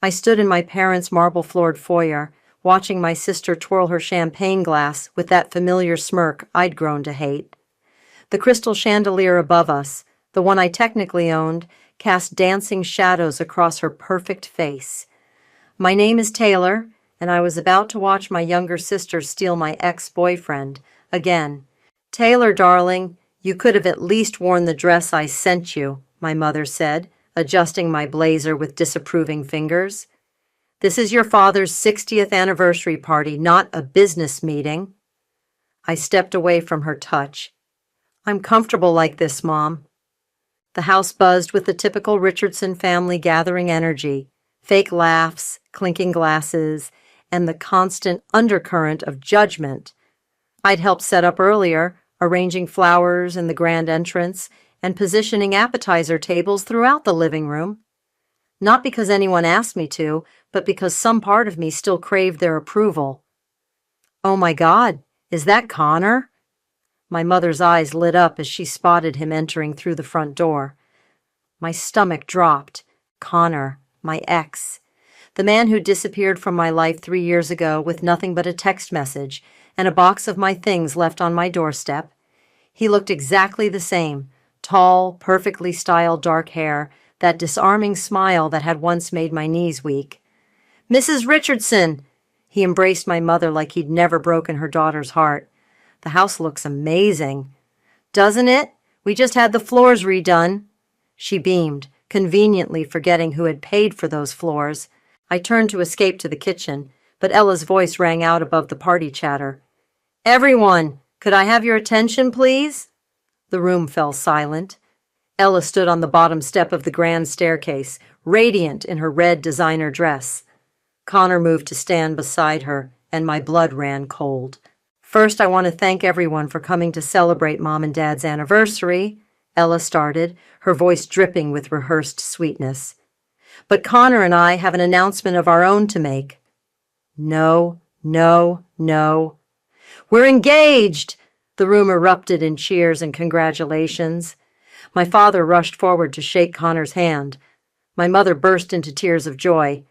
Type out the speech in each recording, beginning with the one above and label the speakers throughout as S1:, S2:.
S1: I stood in my parents' marble-floored foyer, watching my sister twirl her champagne glass with that familiar smirk I'd grown to hate. The crystal chandelier above us, the one I technically owned, cast dancing shadows across her perfect face. My name is Taylor, and I was about to watch my younger sister steal my ex-boyfriend again. Taylor, darling, you could have at least worn the dress I sent you, my mother said, adjusting my blazer with disapproving fingers. This is your father's 60th anniversary party, not a business meeting. I stepped away from her touch. I'm comfortable like this, Mom. The house buzzed with the typical Richardson family gathering energy, fake laughs, clinking glasses, and the constant undercurrent of judgment. I'd helped set up earlier, arranging flowers in the grand entrance and positioning appetizer tables throughout the living room. Not because anyone asked me to, but because some part of me still craved their approval. Oh my God, is that Connor? My mother's eyes lit up as she spotted him entering through the front door. My stomach dropped. Connor, my ex. The man who disappeared from my life 3 years ago with nothing but a text message and a box of my things left on my doorstep. He looked exactly the same, tall, perfectly styled dark hair, that disarming smile that had once made my knees weak. Mrs. Richardson! He embraced my mother like he'd never broken her daughter's heart. The house looks amazing. Doesn't it? We just had the floors redone. She beamed, conveniently forgetting who had paid for those floors. I turned to escape to the kitchen, but Ella's voice rang out above the party chatter. Everyone, could I have your attention, please? The room fell silent. Ella stood on the bottom step of the grand staircase, radiant in her red designer dress. Connor moved to stand beside her, and my blood ran cold. First, I want to thank everyone for coming to celebrate Mom and Dad's anniversary, Ella started, her voice dripping with rehearsed sweetness. But Connor and I have an announcement of our own to make. No, no, no. We're engaged! The room erupted in cheers and congratulations. My father rushed forward to shake Connor's hand. My mother burst into tears of joy.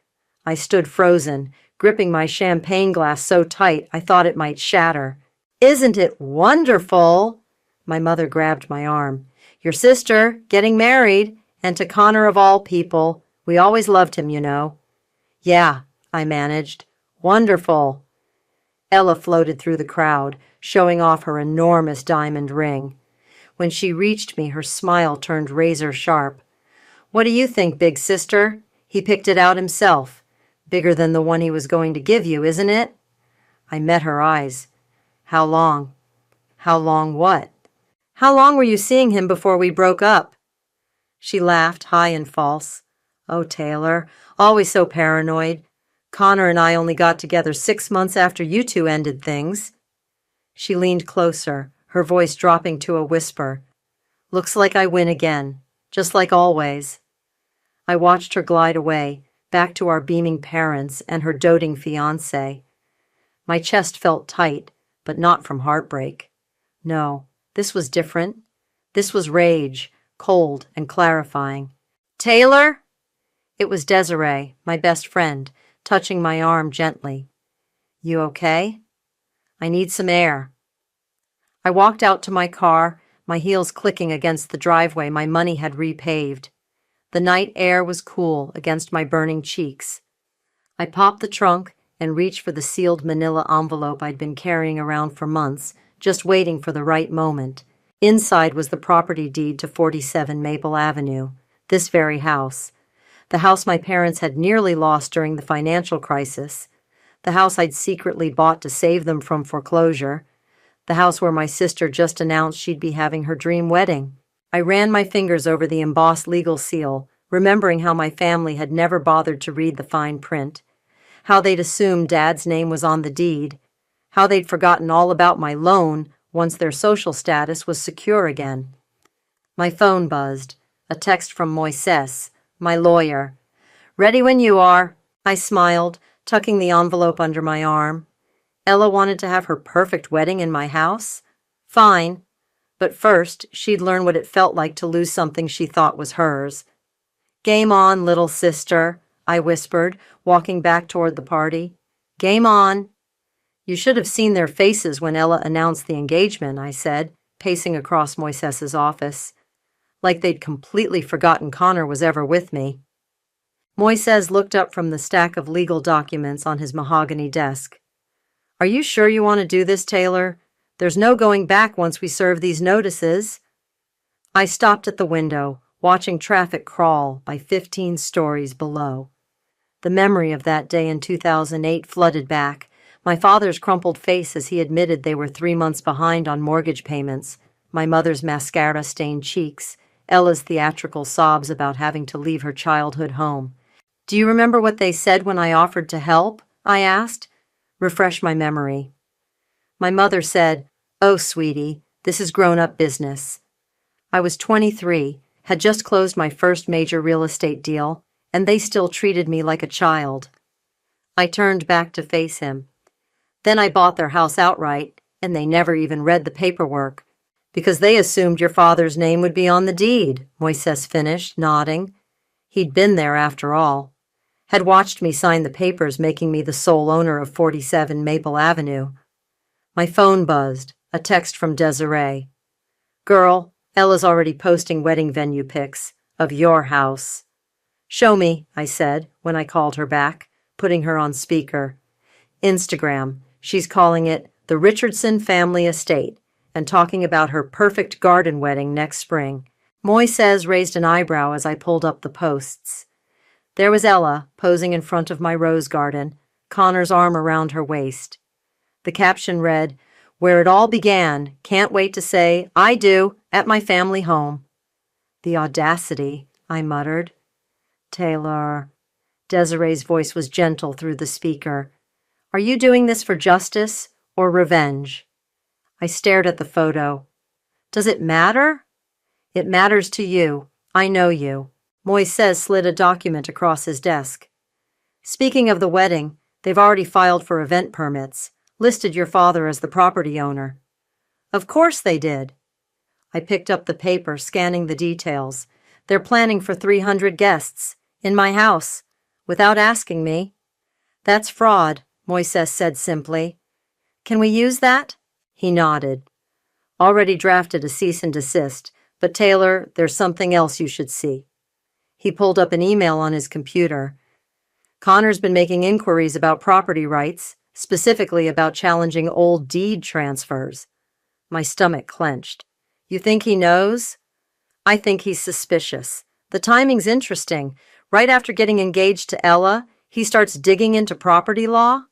S1: I stood frozen, gripping my champagne glass so tight I thought it might shatter. Isn't it wonderful? My mother grabbed my arm. Your sister, getting married, and to Connor of all people. We always loved him, you know. Yeah, I managed. Wonderful. Ella floated through the crowd, showing off her enormous diamond ring. When she reached me, her smile turned razor sharp. What do you think, big sister? He picked it out himself. Bigger than the one he was going to give you, isn't it? I met her eyes. How long? How long what? How long were you seeing him before we broke up? She laughed, high and false. Oh, Taylor, always so paranoid. Connor and I only got together 6 months after you two ended things. She leaned closer, her voice dropping to a whisper. Looks like I win again, just like always. I watched her glide away, back to our beaming parents and her doting fiancé. My chest felt tight, but not from heartbreak. No, this was different. This was rage, cold and clarifying. Taylor? It was Desiree, my best friend, touching my arm gently. You okay? I need some air. I walked out to my car, my heels clicking against the driveway my money had repaved. The night air was cool against my burning cheeks. I popped the trunk and reached for the sealed manila envelope I'd been carrying around for months, just waiting for the right moment. Inside was the property deed to 47 Maple Avenue, this very house. The house my parents had nearly lost during the financial crisis. The house I'd secretly bought to save them from foreclosure. The house where my sister just announced she'd be having her dream wedding. I ran my fingers over the embossed legal seal, remembering how my family had never bothered to read the fine print, how they'd assumed Dad's name was on the deed, how they'd forgotten all about my loan once their social status was secure again. My phone buzzed, a text from Moises, my lawyer. Ready when you are, I smiled, tucking the envelope under my arm. Ella wanted to have her perfect wedding in my house? Fine. But first, she'd learn what it felt like to lose something she thought was hers. Game on, little sister, I whispered, walking back toward the party. Game on. You should have seen their faces when Ella announced the engagement, I said, pacing across Moises's office. Like they'd completely forgotten Connor was ever with me. Moises looked up from the stack of legal documents on his mahogany desk. Are you sure you want to do this, Taylor? There's no going back once we serve these notices. I stopped at the window, watching traffic crawl by 15 stories below. The memory of that day in 2008 flooded back, my father's crumpled face as he admitted they were 3 months behind on mortgage payments, my mother's mascara-stained cheeks, Ella's theatrical sobs about having to leave her childhood home. Do you remember what they said when I offered to help? I asked. Refresh my memory. My mother said, "Oh, sweetie, this is grown-up business." I was 23, had just closed my first major real estate deal, and they still treated me like a child. I turned back to face him. Then I bought their house outright, and they never even read the paperwork, because they assumed your father's name would be on the deed, Moises finished, nodding. He'd been there after all. Had watched me sign the papers making me the sole owner of 47 Maple Avenue. My phone buzzed, a text from Desiree. Girl, Ella's already posting wedding venue pics of your house. Show me, I said when I called her back, putting her on speaker. Instagram. She's calling it the Richardson Family Estate and talking about her perfect garden wedding next spring. Moises raised an eyebrow as I pulled up the posts. There was Ella, posing in front of my rose garden, Connor's arm around her waist. The caption read, "Where it all began, can't wait to say, I do, at my family home." The audacity, I muttered. Taylor. Desiree's voice was gentle through the speaker. Are you doing this for justice or revenge? I stared at the photo. Does it matter? It matters to you. I know you. Moises slid a document across his desk. Speaking of the wedding, they've already filed for event permits, listed your father as the property owner. Of course they did. I picked up the paper, scanning the details. They're planning for 300 guests, in my house, without asking me. That's fraud, Moises said simply. Can we use that? He nodded. Already drafted a cease and desist, but Taylor, there's something else you should see. He pulled up an email on his computer. Connor's been making inquiries about property rights, specifically about challenging old deed transfers. My stomach clenched. You think he knows? I think he's suspicious. The timing's interesting. Right after getting engaged to Ella, he starts digging into property law.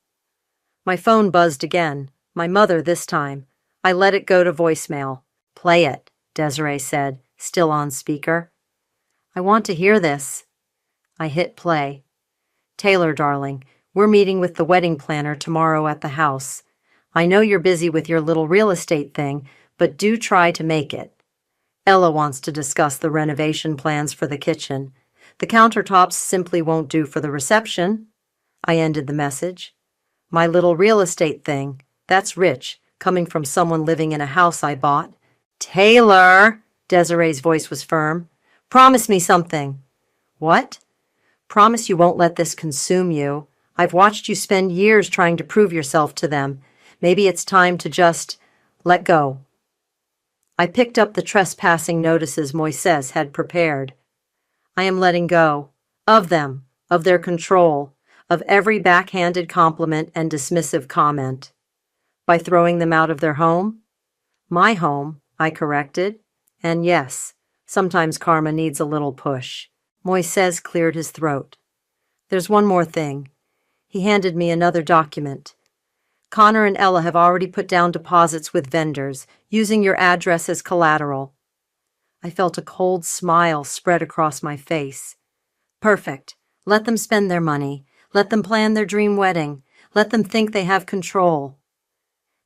S1: My phone buzzed again. My mother this time. I let it go to voicemail. Play it, Desiree said, still on speaker. I want to hear this. I hit play. Taylor, darling, we're meeting with the wedding planner tomorrow at the house. I know you're busy with your little real estate thing, but do try to make it. Ella wants to discuss the renovation plans for the kitchen. The countertops simply won't do for the reception. I ended the message. My little real estate thing. That's rich, coming from someone living in a house I bought. Taylor! Desiree's voice was firm. Promise me something. What? Promise you won't let this consume you. I've watched you spend years trying to prove yourself to them. Maybe it's time to just let go. I picked up the trespassing notices Moises had prepared. I am letting go. Of them, of their control, of every backhanded compliment and dismissive comment. By throwing them out of their home? My home, I corrected. And yes, sometimes karma needs a little push. Moises cleared his throat. There's one more thing. He handed me another document. Connor and Ella have already put down deposits with vendors, using your address as collateral. I felt a cold smile spread across my face. Perfect. Let them spend their money. Let them plan their dream wedding. Let them think they have control.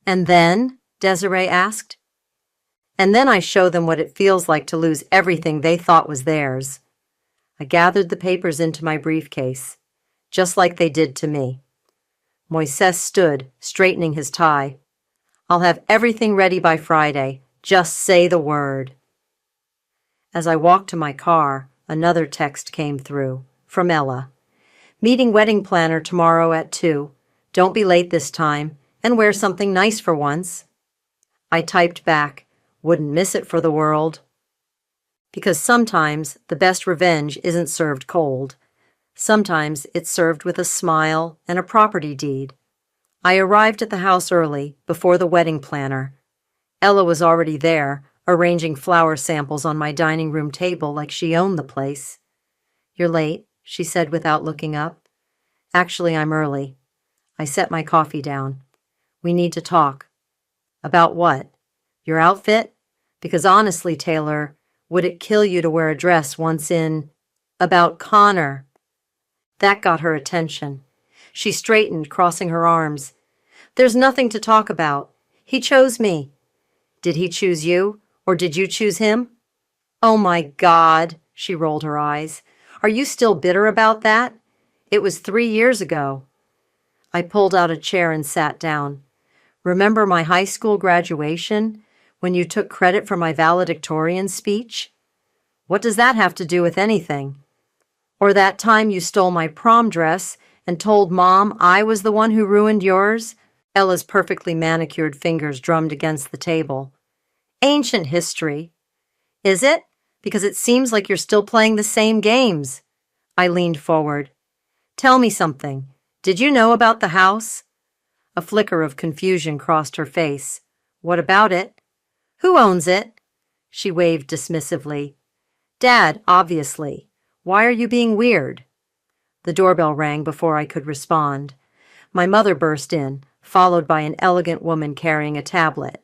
S1: And then? Desiree asked. And then I show them what it feels like to lose everything they thought was theirs. I gathered the papers into my briefcase, just like they did to me. Moises stood, straightening his tie. I'll have everything ready by Friday. Just say the word. As I walked to my car, another text came through, from Ella. Meeting wedding planner tomorrow at 2. Don't be late this time, and wear something nice for once. I typed back, wouldn't miss it for the world. Because sometimes the best revenge isn't served cold. Sometimes it's served with a smile and a property deed. I arrived at the house early, before the wedding planner. Ella was already there, arranging flower samples on my dining room table like she owned the place. "You're late," she said without looking up. "Actually, I'm early." I set my coffee down. "We need to talk." "About what? Your outfit? Because honestly, Taylor, would it kill you to wear a dress once in—" "About Connor." That got her attention. She straightened, crossing her arms. "There's nothing to talk about. He chose me." "Did he choose you, or did you choose him?" "Oh my God," she rolled her eyes. "Are you still bitter about that? It was 3 years ago." I pulled out a chair and sat down. "Remember my high school graduation, when you took credit for my valedictorian speech? What does that have to do with anything? Or that time you stole my prom dress and told Mom I was the one who ruined yours?" Ella's perfectly manicured fingers drummed against the table. "Ancient history." "Is it? Because it seems like you're still playing the same games." I leaned forward. "Tell me something. Did you know about the house?" A flicker of confusion crossed her face. "What about it?" "Who owns it?" She waved dismissively. "Dad, obviously. Why are you being weird?" The doorbell rang before I could respond. My mother burst in, followed by an elegant woman carrying a tablet.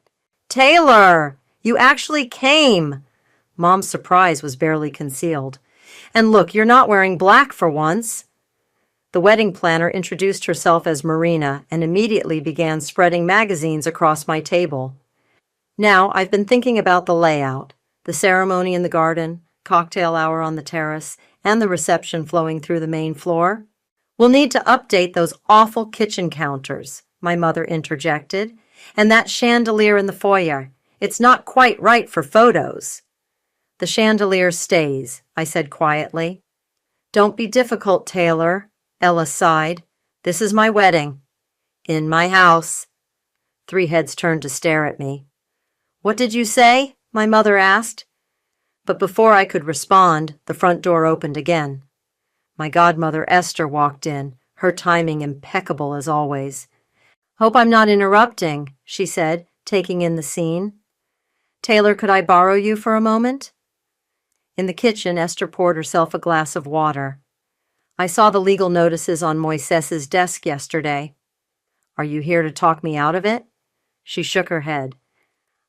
S1: "Taylor! You actually came!" Mom's surprise was barely concealed. "And look, you're not wearing black for once." The wedding planner introduced herself as Marina and immediately began spreading magazines across my table. "Now, I've been thinking about the layout, the ceremony in the garden, cocktail hour on the terrace, and the reception flowing through the main floor. We'll need to update those awful kitchen counters," my mother interjected, "and that chandelier in the foyer. It's not quite right for photos." "The chandelier stays," I said quietly. "Don't be difficult, Taylor," Ella sighed. "This is my wedding. In my house." 3 heads turned to stare at me. "What did you say?" my mother asked. But before I could respond, the front door opened again. My godmother Esther walked in, her timing impeccable as always. "Hope I'm not interrupting," she said, taking in the scene. "Taylor, could I borrow you for a moment?" In the kitchen, Esther poured herself a glass of water. "I saw the legal notices on Moises's desk yesterday." "Are you here to talk me out of it?" She shook her head.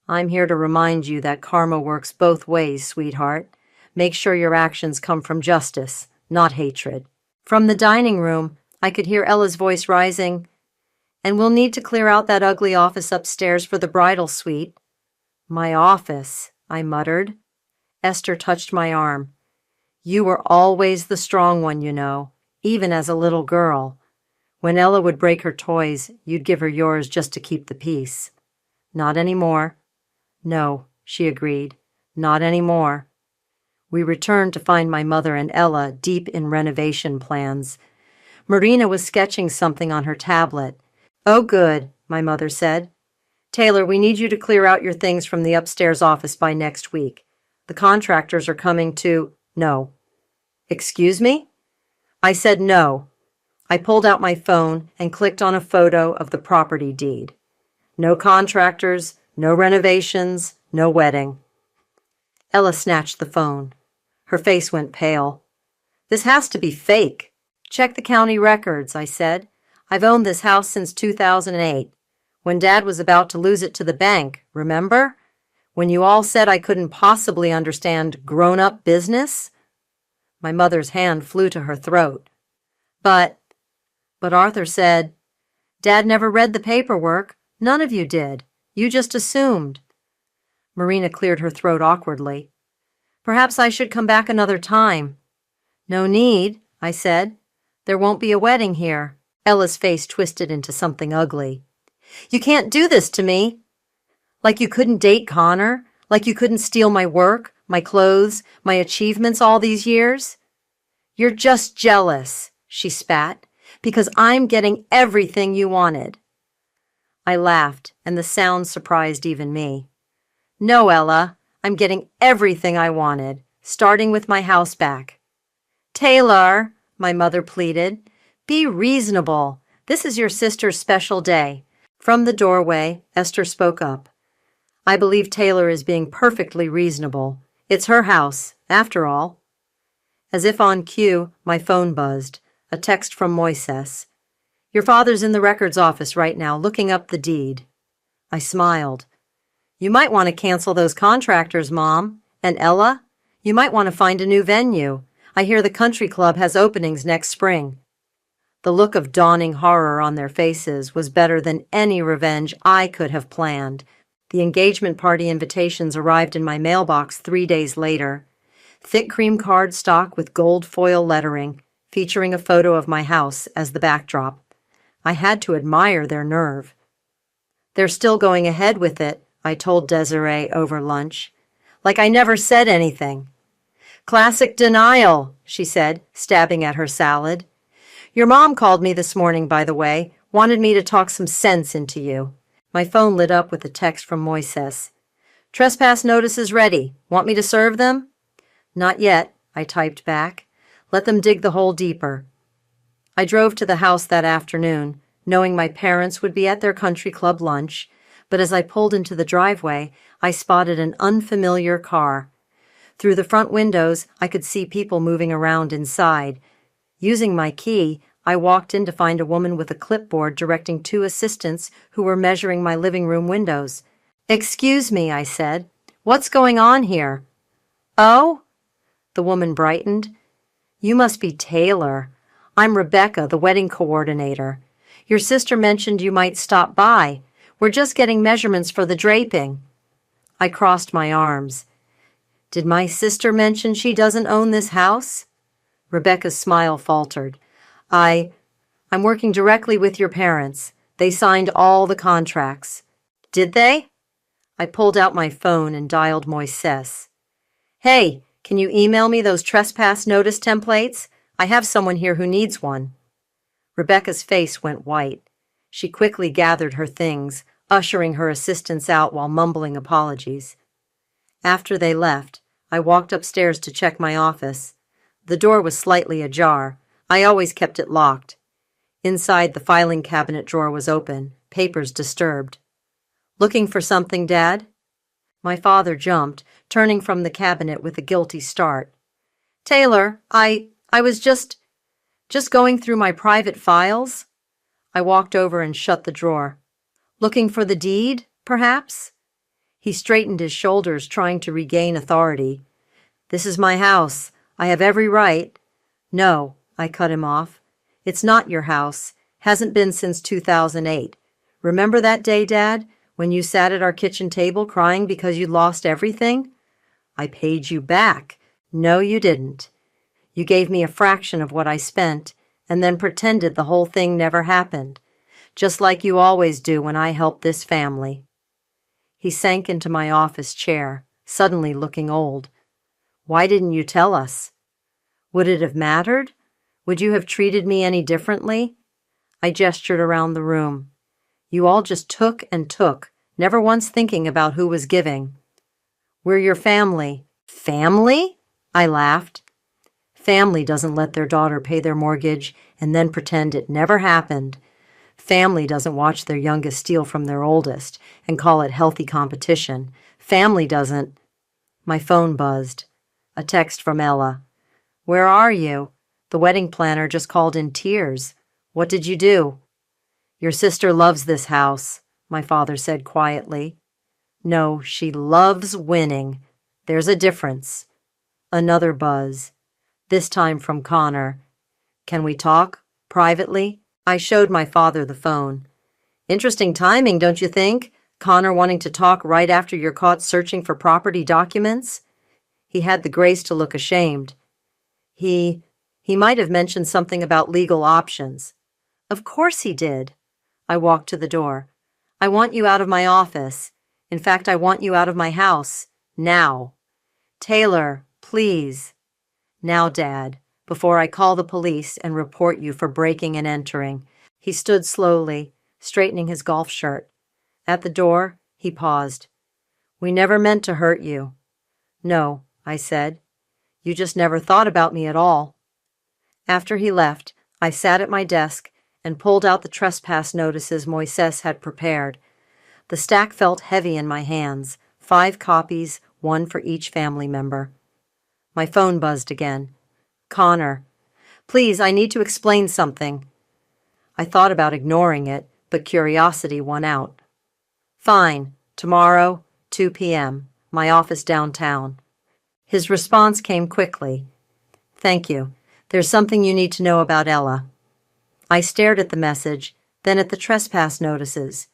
S1: "I'm here to remind you that karma works both ways, sweetheart. Make sure your actions come from justice, not hatred." From the dining room, I could hear Ella's voice rising. "And we'll need to clear out that ugly office upstairs for the bridal suite." "My office," I muttered. Esther touched my arm. "You were always the strong one, you know, even as a little girl. When Ella would break her toys, you'd give her yours just to keep the peace." "Not anymore." "No," she agreed, "not anymore." We returned to find my mother and Ella deep in renovation plans. Marina was sketching something on her tablet. "Oh, good," my mother said. "Taylor, we need you to clear out your things from the upstairs office by next week. The contractors are coming to—" "No." "Excuse me?" I said no. I pulled out my phone and clicked on a photo of the property deed. No contractors, no renovations, no wedding. Ella snatched the phone. Her face went pale. "This has to be fake." "Check the county records," I said. "I've owned this house since 2008, when Dad was about to lose it to the bank, remember? When you all said I couldn't possibly understand grown-up business?" My mother's hand flew to her throat. But Arthur said, "Dad never read the paperwork. None of you did. You just assumed." Marina cleared her throat awkwardly. "Perhaps I should come back another time." "No need," I said. "There won't be a wedding here." Ella's face twisted into something ugly. "You can't do this to me. Like you couldn't date Connor? Like you couldn't steal my work, my clothes, my achievements all these years? You're just jealous." she spat, because I'm getting everything you wanted. I laughed, and the sound surprised even me. No, Ella, I'm getting everything I wanted, starting with my house back. Taylor, my mother pleaded, be reasonable. This is your sister's special day. From the doorway, Esther spoke up. I believe Taylor is being perfectly reasonable. It's her house, after all. As if on cue, my phone buzzed. A text from Moises. Your father's in the records office right now, looking up the deed. I smiled. You might want to cancel those contractors, Mom. And Ella, you might want to find a new venue. I hear the country club has openings next spring. The look of dawning horror on their faces was better than any revenge I could have planned. The engagement party invitations arrived in my mailbox 3 days later. Thick cream cardstock with gold foil lettering, featuring a photo of my house as the backdrop. I had to admire their nerve. They're still going ahead with it, I told Desiree over lunch. Like I never said anything. Classic denial, she said, stabbing at her salad. Your mom called me this morning, by the way, wanted me to talk some sense into you. My phone lit up with a text from Moises. Trespass notices ready. Want me to serve them? Not yet, I typed back. Let them dig the hole deeper. I drove to the house that afternoon, knowing my parents would be at their country club lunch, but as I pulled into the driveway, I spotted an unfamiliar car. Through the front windows, I could see people moving around inside. Using my key, I walked in to find a woman with a clipboard directing 2 assistants who were measuring my living room windows. Excuse me, I said. What's going on here? Oh? The woman brightened. You must be Taylor. I'm Rebecca, the wedding coordinator. Your sister mentioned you might stop by. We're just getting measurements for the draping. I crossed my arms. Did my sister mention she doesn't own this house? Rebecca's smile faltered. I'm working directly with your parents. They signed all the contracts. Did they? I pulled out my phone and dialed Moises. Hey, can you email me those trespass notice templates? I have someone here who needs one. Rebecca's face went white. She quickly gathered her things, ushering her assistants out while mumbling apologies. After they left, I walked upstairs to check my office. The door was slightly ajar. I always kept it locked. Inside, the filing cabinet drawer was open, papers disturbed. Looking for something, Dad? My father jumped, turning from the cabinet with a guilty start. Taylor, I was just going through my private files. I walked over and shut the drawer. Looking for the deed, perhaps? He straightened his shoulders, trying to regain authority. This is my house. I have every right. No, I cut him off. It's not your house. Hasn't been since 2008. Remember that day, Dad, when you sat at our kitchen table crying because you lost everything? I paid you back. No, you didn't. You gave me a fraction of what I spent and then pretended the whole thing never happened, just like you always do when I help this family. He sank into my office chair, suddenly looking old. Why didn't you tell us? Would it have mattered? Would you have treated me any differently? I gestured around the room. You all just took and took, never once thinking about who was giving. We're your family. Family? I laughed. Family doesn't let their daughter pay their mortgage and then pretend it never happened. Family doesn't watch their youngest steal from their oldest and call it healthy competition. Family doesn't... My phone buzzed. A text from Ella. Where are you? The wedding planner just called in tears. What did you do? Your sister loves this house, my father said quietly. No, she loves winning. There's a difference. Another buzz. This time from Connor. Can we talk? Privately? I showed my father the phone. Interesting timing, don't you think? Connor wanting to talk right after you're caught searching for property documents? He had the grace to look ashamed. He might have mentioned something about legal options. Of course he did. I walked to the door. I want you out of my office. In fact, I want you out of my house. Now. Taylor, please. Now, Dad, before I call the police and report you for breaking and entering." He stood slowly, straightening his golf shirt. At the door, he paused. "We never meant to hurt you." "No," I said. "You just never thought about me at all." After he left, I sat at my desk and pulled out the trespass notices Moises had prepared. The stack felt heavy in my hands, 5 copies, 1 for each family member. My phone buzzed again. "Connor. Please, I need to explain something." I thought about ignoring it, but curiosity won out. "Fine. Tomorrow, 2 p.m., my office downtown." His response came quickly. "Thank you. There's something you need to know about Ella." I stared at the message, then at the trespass notices.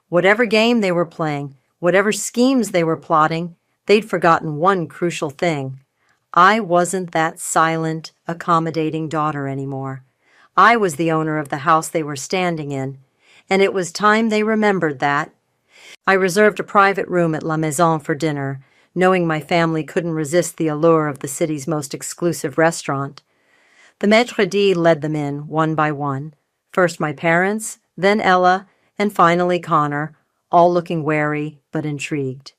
S1: Whatever game they were playing, whatever schemes they were plotting, they'd forgotten one crucial thing. I wasn't that silent, accommodating daughter anymore. I was the owner of the house they were standing in, and it was time they remembered that. I reserved a private room at La Maison for dinner, knowing my family couldn't resist the allure of the city's most exclusive restaurant. The maître d' led them in, one by one. First my parents, then Ella, and finally Connor, all looking wary but intrigued.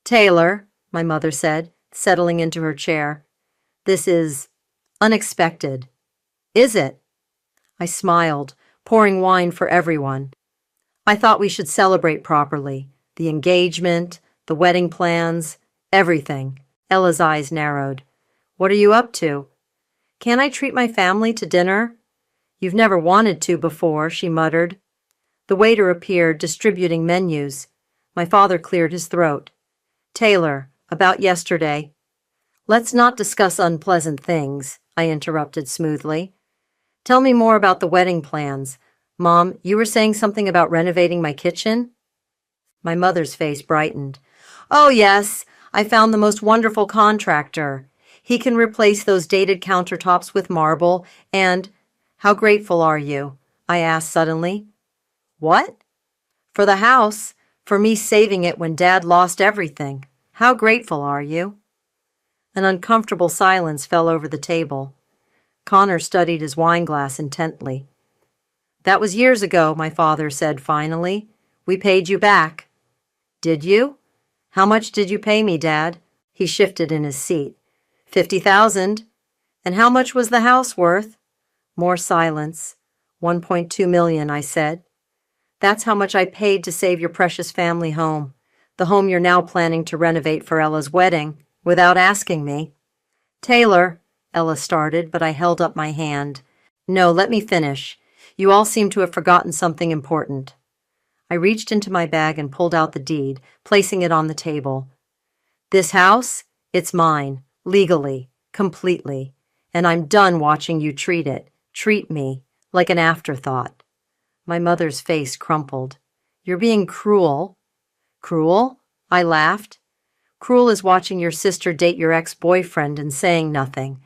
S1: "Taylor," my mother said, settling into her chair, "this is unexpected." "Is it?" I smiled, pouring wine for everyone. "I thought we should celebrate properly. The engagement, the wedding plans, everything." Ella's eyes narrowed. "What are you up to?" "Can't I treat my family to dinner?" "You've never wanted to before," she muttered. The waiter appeared, distributing menus. My father cleared his throat. "Taylor, about yesterday." "Let's not discuss unpleasant things," I interrupted smoothly. "Tell me more about the wedding plans. Mom, you were saying something about renovating my kitchen?" My mother's face brightened. "Oh, yes, I found the most wonderful contractor. He can replace those dated countertops with marble and—" "How grateful are you?" I asked suddenly. "What?" "For the house, for me saving it when Dad lost everything. How grateful are you?" An uncomfortable silence fell over the table. Connor studied his wineglass intently. "That was years ago," my father said finally. "We paid you back." "Did you? How much did you pay me, Dad?" He shifted in his seat. 50,000. "And how much was the house worth?" More silence. 1.2 million, I said. "That's how much I paid to save your precious family home, the home you're now planning to renovate for Ella's wedding, without asking me." "Taylor," Ella started, but I held up my hand. "No, let me finish. You all seem to have forgotten something important." I reached into my bag and pulled out the deed, placing it on the table. "This house, it's mine, legally, completely, and I'm done watching you treat me, like an afterthought." My mother's face crumpled. "You're being cruel." "Cruel?" I laughed. "Cruel is watching your sister date your ex-boyfriend and saying nothing.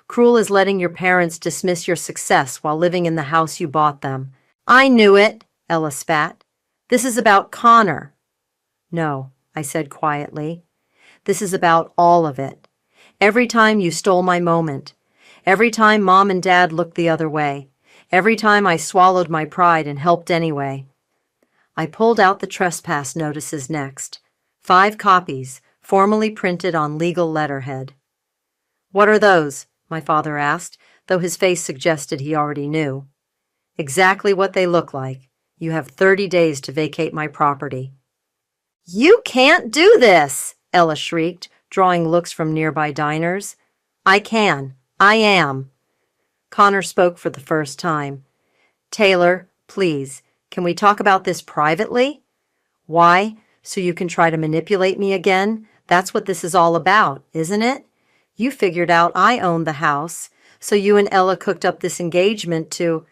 S1: Cruel is letting your parents dismiss your success while living in the house you bought them." "I knew it," Ella spat. "This is about Connor." "No," I said quietly. "This is about all of it. Every time you stole my moment. Every time Mom and Dad looked the other way. Every time I swallowed my pride and helped anyway." I pulled out the trespass notices next. 5 copies, formally printed on legal letterhead. "What are those?" my father asked, though his face suggested he already knew. "Exactly what they look like. You have 30 days to vacate my property." "You can't do this!" Ella shrieked, drawing looks from nearby diners. "I can. I am." Connor spoke for the first time. "Taylor, please, can we talk about this privately?" "Why? So you can try to manipulate me again? That's what this is all about, isn't it? You figured out I owned the house, so you and Ella cooked up this engagement to—"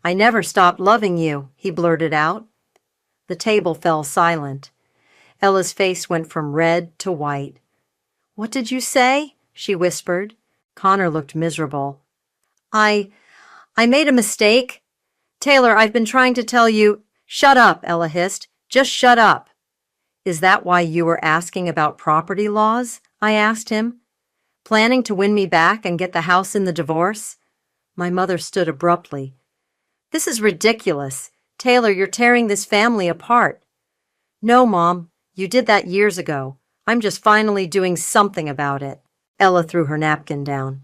S1: "I never stopped loving you," he blurted out. The table fell silent. Ella's face went from red to white. "What did you say?" she whispered. Connor looked miserable. I made a mistake. Taylor, I've been trying to tell you—" "Shut up," Ella hissed. "Just shut up." "Is that why you were asking about property laws?" I asked him. Planning to win me back and get the house in the divorce? My mother stood abruptly. This is ridiculous. Taylor, you're tearing this family apart. No, Mom, you did that years ago. I'm just finally doing something about it. Ella threw her napkin down.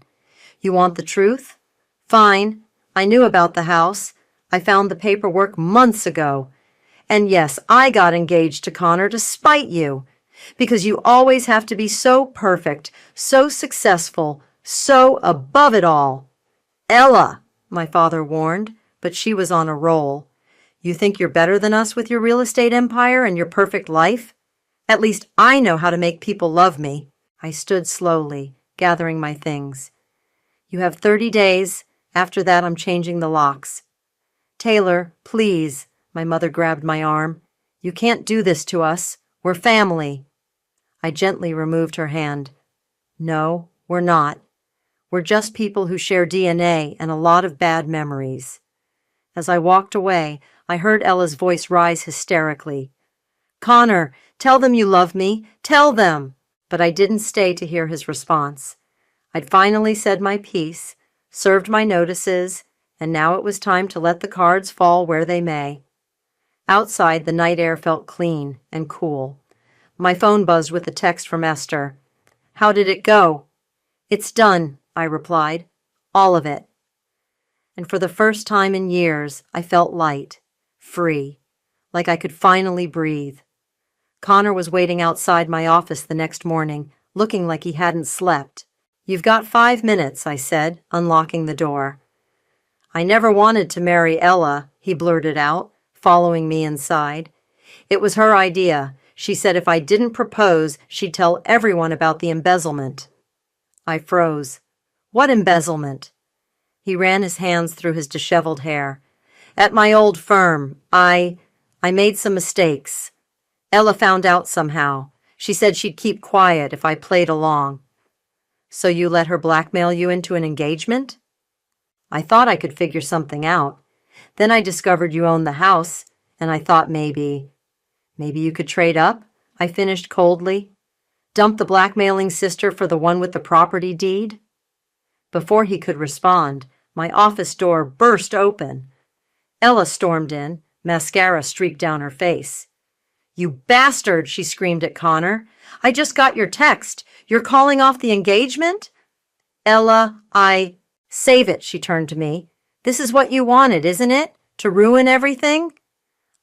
S1: You want the truth? Fine. I knew about the house. I found the paperwork months ago. And yes, I got engaged to Connor to spite you. Because you always have to be so perfect, so successful, so above it all. Ella, my father warned, but she was on a roll. You think you're better than us with your real estate empire and your perfect life? At least I know how to make people love me. I stood slowly, gathering my things. You have 30 days. After that, I'm changing the locks. Taylor, please. My mother grabbed my arm. You can't do this to us. We're family. I gently removed her hand. No, we're not. We're just people who share DNA and a lot of bad memories. As I walked away, I heard Ella's voice rise hysterically. Connor, tell them you love me. Tell them. But I didn't stay to hear his response. I'd finally said my piece, served my notices, and now it was time to let the cards fall where they may. Outside, the night air felt clean and cool. My phone buzzed with a text from Esther. How did it go? It's done, I replied. All of it. And for the first time in years, I felt light, free, like I could finally breathe. Connor was waiting outside my office the next morning, looking like he hadn't slept. You've got 5 minutes, I said, unlocking the door. I never wanted to marry Ella, he blurted out, following me inside. It was her idea. She said if I didn't propose, she'd tell everyone about the embezzlement. I froze. What embezzlement? He ran his hands through his disheveled hair. At my old firm, I made some mistakes. Ella found out somehow. She said she'd keep quiet if I played along. So you let her blackmail you into an engagement? I thought I could figure something out. Then I discovered you owned the house, and I thought maybe you could trade up, I finished coldly. Dump the blackmailing sister for the one with the property deed? Before he could respond, my office door burst open. Ella stormed in, mascara streaked down her face. You bastard, she screamed at Connor. I just got your text. You're calling off the engagement? Ella, Save it, she turned to me. This is what you wanted, isn't it? To ruin everything?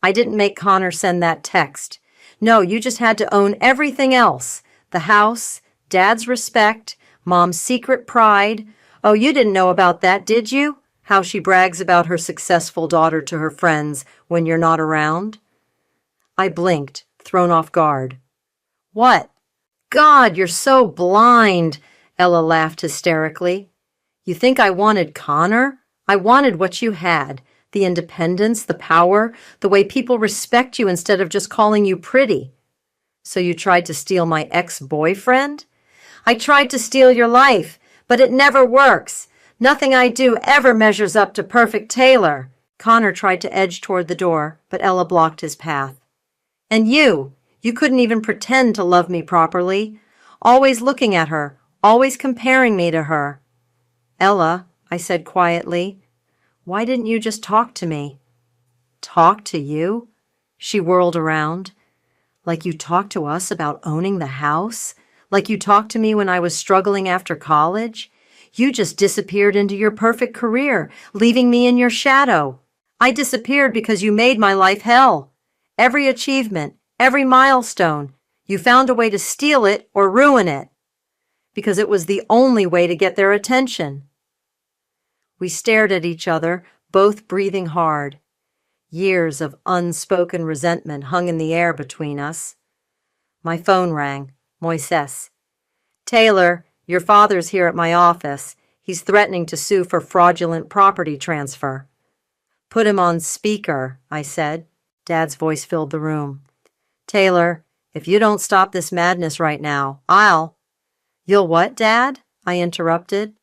S1: I didn't make Connor send that text. No, you just had to own everything else. The house, Dad's respect, Mom's secret pride. Oh, you didn't know about that, did you? How she brags about her successful daughter to her friends when you're not around. I blinked, thrown off guard. What? God, you're so blind, Ella laughed hysterically. You think I wanted Connor? I wanted what you had. The independence, the power, the way people respect you instead of just calling you pretty. So you tried to steal my ex-boyfriend? I tried to steal your life, but it never works. Nothing I do ever measures up to perfect Taylor. Connor tried to edge toward the door, but Ella blocked his path. And you couldn't even pretend to love me properly. Always looking at her, always comparing me to her. Ella, I said quietly, why didn't you just talk to me? Talk to you? She whirled around. Like you talked to us about owning the house? Like you talked to me when I was struggling after college? You just disappeared into your perfect career, leaving me in your shadow. I disappeared because you made my life hell. Every achievement, every milestone, you found a way to steal it or ruin it. Because it was the only way to get their attention. We stared at each other, both breathing hard. Years of unspoken resentment hung in the air between us. My phone rang. Moises. Taylor, your father's here at my office. He's threatening to sue for fraudulent property transfer. Put him on speaker, I said. Dad's voice filled the room. Taylor, if you don't stop this madness right now, You'll what, Dad? I interrupted.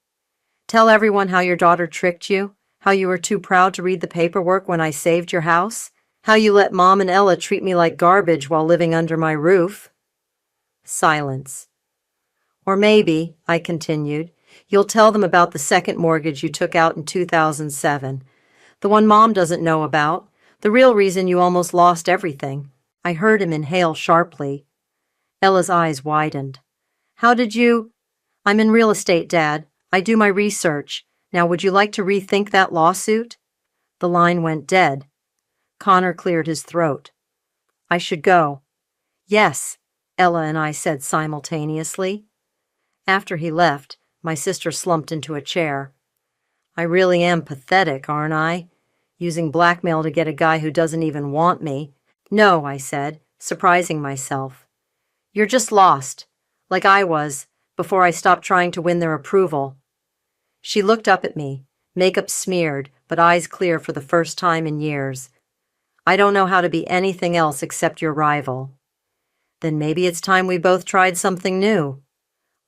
S1: Tell everyone how your daughter tricked you, how you were too proud to read the paperwork when I saved your house, how you let Mom and Ella treat me like garbage while living under my roof. Silence. Or maybe, I continued, you'll tell them about the second mortgage you took out in 2007, the one Mom doesn't know about, the real reason you almost lost everything. I heard him inhale sharply. Ella's eyes widened. How did you? I'm in real estate, Dad. I do my research. Now, would you like to rethink that lawsuit? The line went dead. Connor cleared his throat. I should go. Yes, Ella and I said simultaneously. After he left, my sister slumped into a chair. I really am pathetic, aren't I? Using blackmail to get a guy who doesn't even want me. No, I said, surprising myself. You're just lost, like I was, before I stopped trying to win their approval. She looked up at me, makeup smeared, but eyes clear for the first time in years. I don't know how to be anything else except your rival. Then maybe it's time we both tried something new.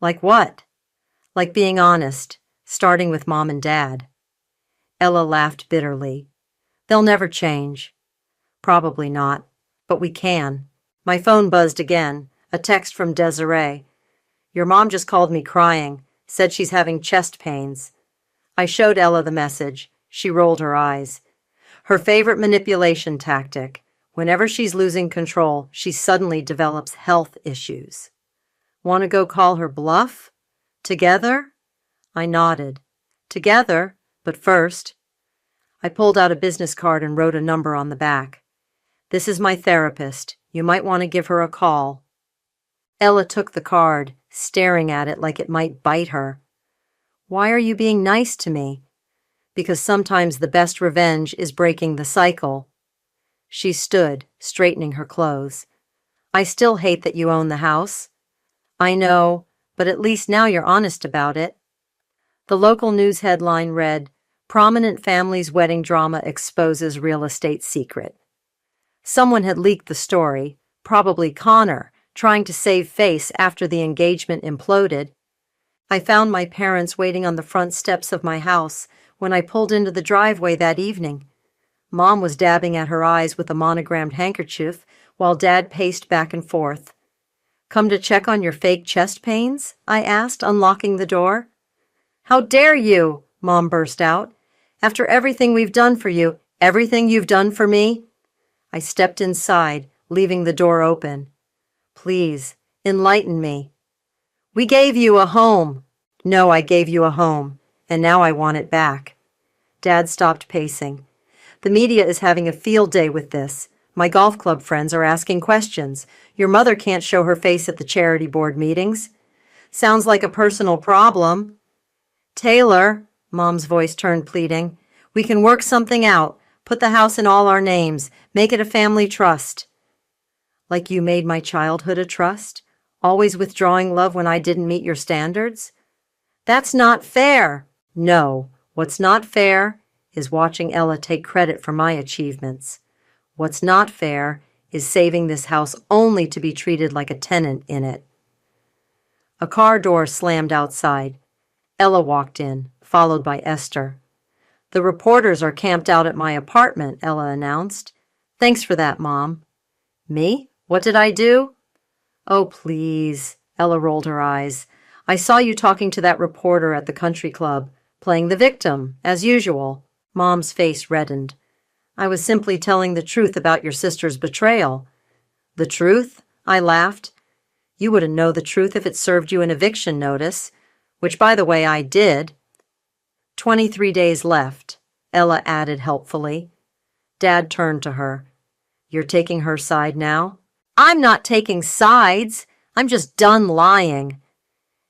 S1: Like what? Like being honest, starting with Mom and Dad. Ella laughed bitterly. They'll never change. Probably not, but we can. My phone buzzed again, a text from Desiree. Your mom just called me crying, said she's having chest pains. I showed Ella the message. She rolled her eyes. Her favorite manipulation tactic. Whenever she's losing control, she suddenly develops health issues. Want to go call her bluff? Together? I nodded. Together, but first. I pulled out a business card and wrote a number on the back. This is my therapist. You might want to give her a call. Ella took the card, staring at it like it might bite her. Why are you being nice to me? Because sometimes the best revenge is breaking the cycle. She stood, straightening her clothes. I still hate that you own the house. I know, but at least now you're honest about it. The local news headline read, Prominent Family's Wedding Drama Exposes Real Estate Secret. Someone had leaked the story, probably Connor, trying to save face after the engagement imploded. I found my parents waiting on the front steps of my house when I pulled into the driveway that evening. Mom was dabbing at her eyes with a monogrammed handkerchief while Dad paced back and forth. Come to check on your fake chest pains? I asked, unlocking the door. How dare you? Mom burst out. After everything we've done for you, everything you've done for me? I stepped inside, leaving the door open. Please, enlighten me. We gave you a home. No, I gave you a home, and now I want it back. Dad stopped pacing. The media is having a field day with this. My golf club friends are asking questions. Your mother can't show her face at the charity board meetings. Sounds like a personal problem. Taylor, Mom's voice turned pleading, we can work something out. Put the house in all our names. Make it a family trust. Like you made my childhood a trust? Always withdrawing love when I didn't meet your standards? That's not fair. No, what's not fair is watching Ella take credit for my achievements. What's not fair is saving this house only to be treated like a tenant in it. A car door slammed outside. Ella walked in, followed by Esther. The reporters are camped out at my apartment, Ella announced. Thanks for that, Mom. Me? What did I do? Oh, please, Ella rolled her eyes. I saw you talking to that reporter at the country club, playing the victim, as usual. Mom's face reddened. I was simply telling the truth about your sister's betrayal. The truth? I laughed. You wouldn't know the truth if it served you an eviction notice, which, by the way, I did. 23 days left, Ella added helpfully. Dad turned to her. You're taking her side now? I'm not taking sides. I'm just done lying.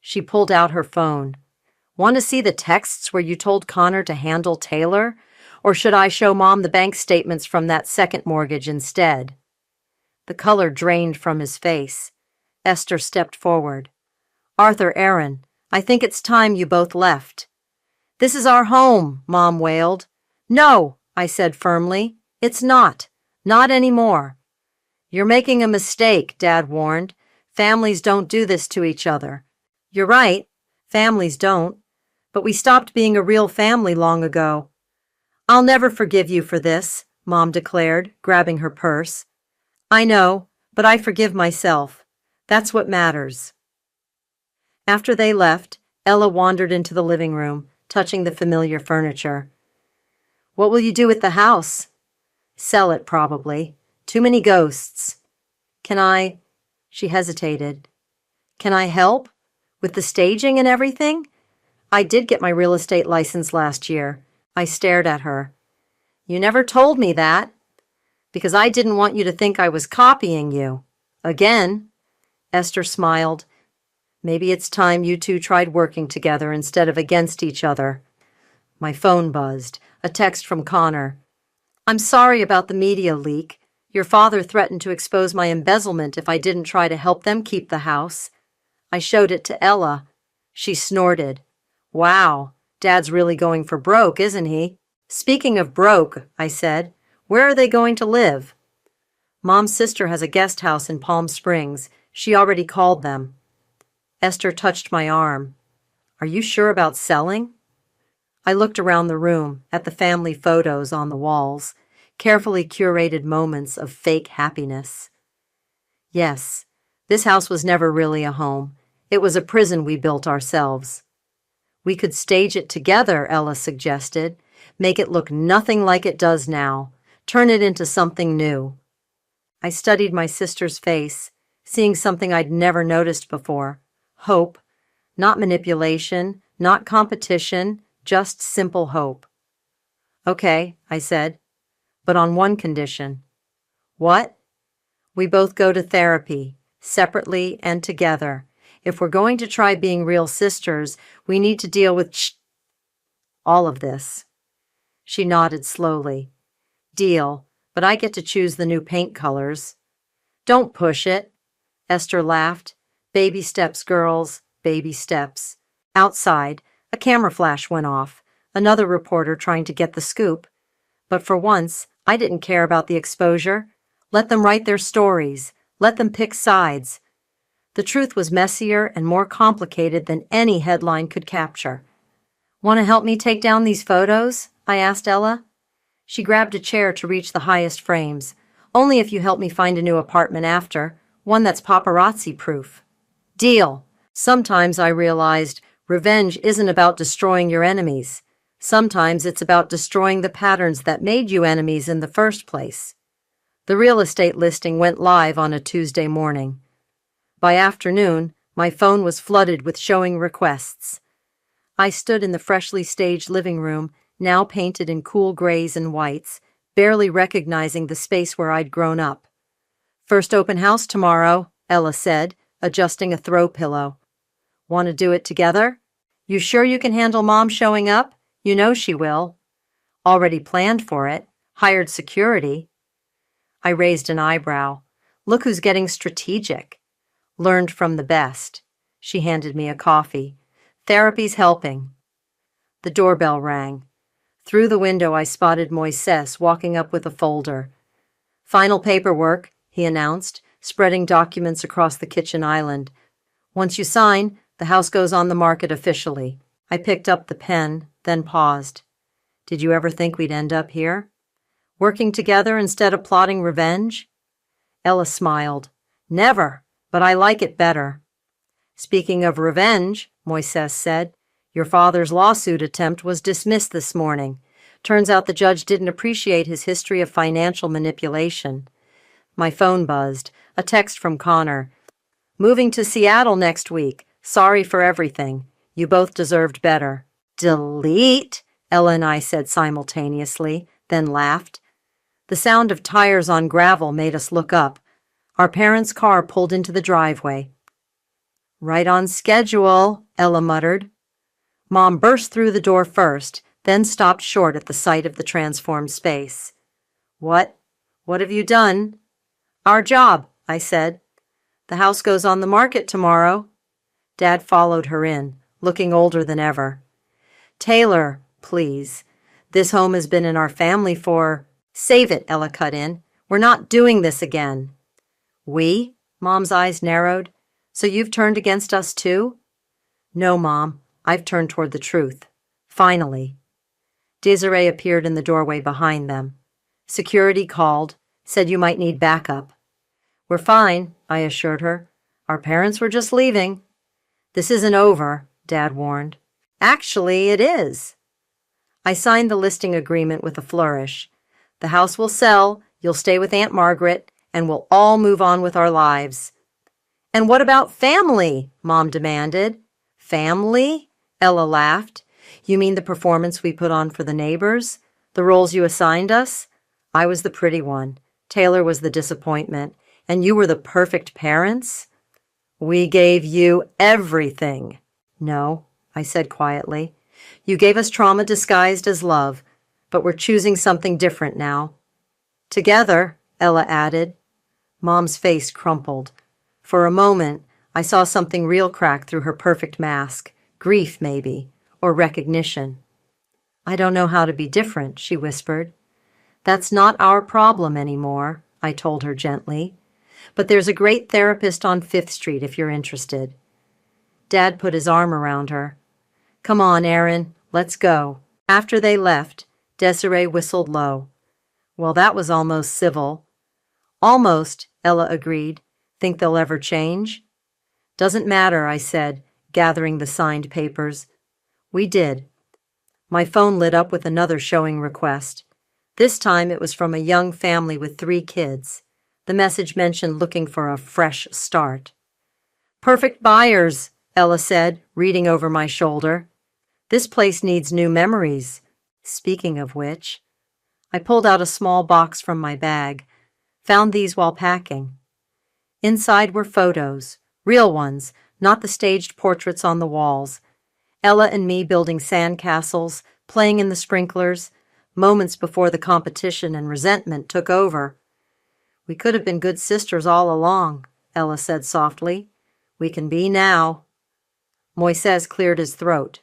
S1: She pulled out her phone. Want to see the texts where you told Connor to handle Taylor? Or should I show Mom the bank statements from that second mortgage instead? The color drained from his face. Esther stepped forward. Arthur, Aaron, I think it's time you both left. This is our home, Mom wailed. No, I said firmly. It's not. Not anymore. You're making a mistake, Dad warned. Families don't do this to each other. You're right. Families don't. But we stopped being a real family long ago. I'll never forgive you for this, Mom declared, grabbing her purse. I know, but I forgive myself. That's what matters. After they left, Ella wandered into the living room, touching the familiar furniture. What will you do with the house? Sell it, probably. Too many ghosts. Can I? She hesitated. Can I help? With the staging and everything? I did get my real estate license last year. I stared at her. You never told me that. Because I didn't want you to think I was copying you. Again. Esther smiled. Maybe it's time you two tried working together instead of against each other. My phone buzzed. A text from Connor. I'm sorry about the media leak. Your father threatened to expose my embezzlement if I didn't try to help them keep the house. I showed it to Ella. She snorted. Wow, Dad's really going for broke, isn't he? Speaking of broke, I said, where are they going to live? Mom's sister has a guest house in Palm Springs. She already called them. Esther touched my arm. Are you sure about selling? I looked around the room at the family photos on the walls, carefully curated moments of fake happiness. Yes, this house was never really a home. It was a prison we built ourselves. We could stage it together, Ella suggested. Make it look nothing like it does now. Turn it into something new. I studied my sister's face, seeing something I'd never noticed before. Hope. Not manipulation, not competition, just simple hope. Okay, I said, but on one condition. What? We both go to therapy, separately and together. If we're going to try being real sisters, we need to deal with all of this. She nodded slowly. Deal, but I get to choose the new paint colors. Don't push it. Esther laughed. Baby steps, girls, baby steps. Outside, a camera flash went off, another reporter trying to get the scoop. But for once, I didn't care about the exposure. Let them write their stories. Let them pick sides. The truth was messier and more complicated than any headline could capture. Want to help me take down these photos? I asked Ella. She grabbed a chair to reach the highest frames. Only if you help me find a new apartment after, one that's paparazzi-proof. Deal. Sometimes I realized revenge isn't about destroying your enemies. Sometimes it's about destroying the patterns that made you enemies in the first place. The real estate listing went live on a Tuesday morning. By afternoon, my phone was flooded with showing requests. I stood in the freshly staged living room, now painted in cool grays and whites, barely recognizing the space where I'd grown up. First open house tomorrow, Ella said, adjusting a throw pillow. Want to do it together? You sure you can handle Mom showing up? You know she will. Already planned for it. Hired security. I raised an eyebrow. Look who's getting strategic. Learned from the best. She handed me a coffee. Therapy's helping. The doorbell rang. Through the window I spotted Moises walking up with a folder. Final paperwork, he announced, spreading documents across the kitchen island. Once you sign, the house goes on the market officially. I picked up the pen, then paused. Did you ever think we'd end up here? Working together instead of plotting revenge? Ella smiled. Never, but I like it better. Speaking of revenge, Moises said, your father's lawsuit attempt was dismissed this morning. Turns out the judge didn't appreciate his history of financial manipulation. My phone buzzed. A text from Connor. Moving to Seattle next week. Sorry for everything. You both deserved better. Delete, Ella and I said simultaneously, then laughed. The sound of tires on gravel made us look up. Our parents' car pulled into the driveway. Right on schedule, Ella muttered. Mom burst through the door first, then stopped short at the sight of the transformed space. What have you done? Our job, I said. The house goes on the market tomorrow. Dad followed her in, looking older than ever. Taylor, please. This home has been in our family for... Save it, Ella cut in. We're not doing this again. We? Mom's eyes narrowed. So you've turned against us too? No, Mom. I've turned toward the truth. Finally. Desiree appeared in the doorway behind them. Security called, said you might need backup. We're fine, I assured her. Our parents were just leaving. This isn't over, Dad warned. Actually, it is. I signed the listing agreement with a flourish. The house will sell, you'll stay with Aunt Margaret, and we'll all move on with our lives. And what about family? Mom demanded. Family? Ella laughed. You mean the performance we put on for the neighbors? The roles you assigned us? I was the pretty one. Taylor was the disappointment. And you were the perfect parents? We gave you everything. No, I said quietly. You gave us trauma disguised as love, but we're choosing something different now. Together, Ella added. Mom's face crumpled. For a moment, I saw something real crack through her perfect mask. Grief, maybe, or recognition. I don't know how to be different, she whispered. That's not our problem anymore, I told her gently. But there's a great therapist on 5th Street if you're interested. Dad put his arm around her. Come on, Erin, let's go. After they left, Desiree whistled low. Well, that was almost civil. Almost, Ella agreed. Think they'll ever change? Doesn't matter, I said, gathering the signed papers. We did. My phone lit up with another showing request. This time it was from a young family with 3 kids. The message mentioned looking for a fresh start. Perfect buyers, Ella said, reading over my shoulder. This place needs new memories. Speaking of which, I pulled out a small box from my bag. Found these while packing. Inside were photos, real ones, not the staged portraits on the walls. Ella and me building sandcastles, playing in the sprinklers, moments before the competition and resentment took over. We could have been good sisters all along, Ella said softly. We can be now. Moises cleared his throat.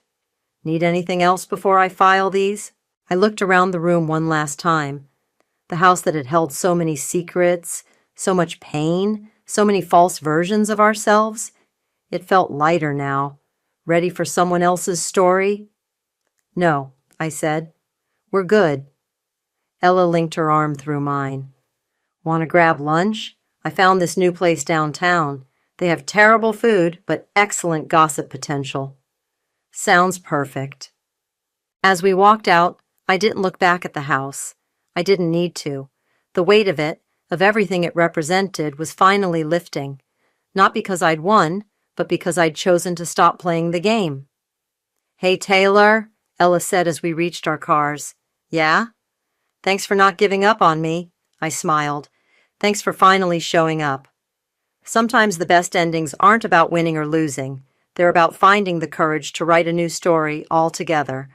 S1: Need anything else before I file these? I looked around the room one last time. The house that had held so many secrets, so much pain, so many false versions of ourselves. It felt lighter now. Ready for someone else's story? No, I said. We're good. Ella linked her arm through mine. Want to grab lunch? I found this new place downtown. They have terrible food, but excellent gossip potential. Sounds perfect. As we walked out, I didn't look back at the house. I didn't need to. The weight of it, of everything it represented, was finally lifting. Not because I'd won, but because I'd chosen to stop playing the game. Hey, Taylor, Ella said as we reached our cars. Yeah? Thanks for not giving up on me, I smiled. Thanks for finally showing up. Sometimes the best endings aren't about winning or losing. They're about finding the courage to write a new story all together,